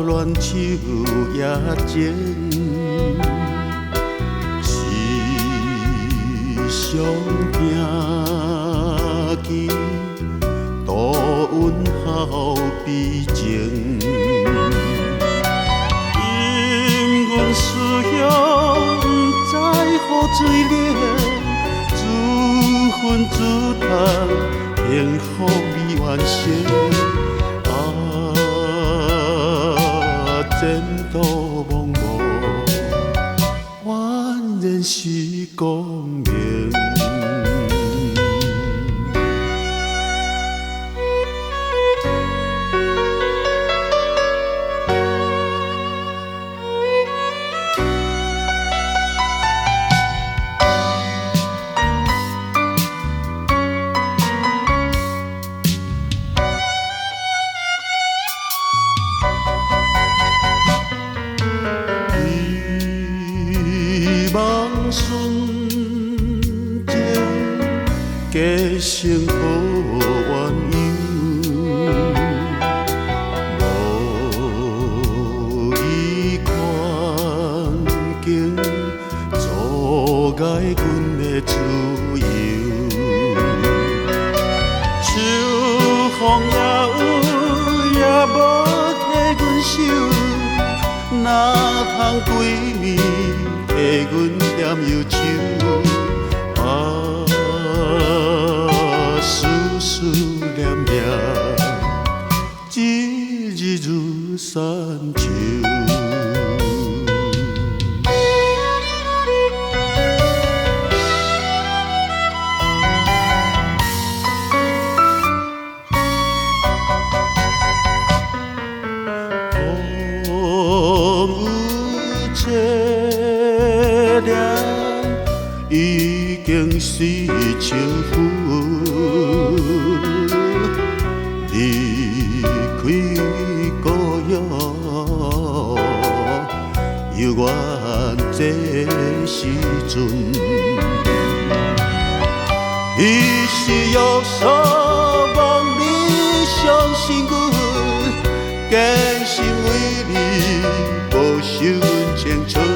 乱手也情，时常听见杜云好悲情。因阮思乡，不知雨水冷，自分自叹，幸福未完成。前途茫茫，宛然是光明。望瞬间，加成好缘由，无依环境，阻碍阮的自由。秋风也有，也无替阮受，哪通对面？替阮念忧愁，思思念念，一日如山丘。已经是情妇，离开故乡，犹原这时阵，你是约束望你相信阮，坚信为你保守阮青春。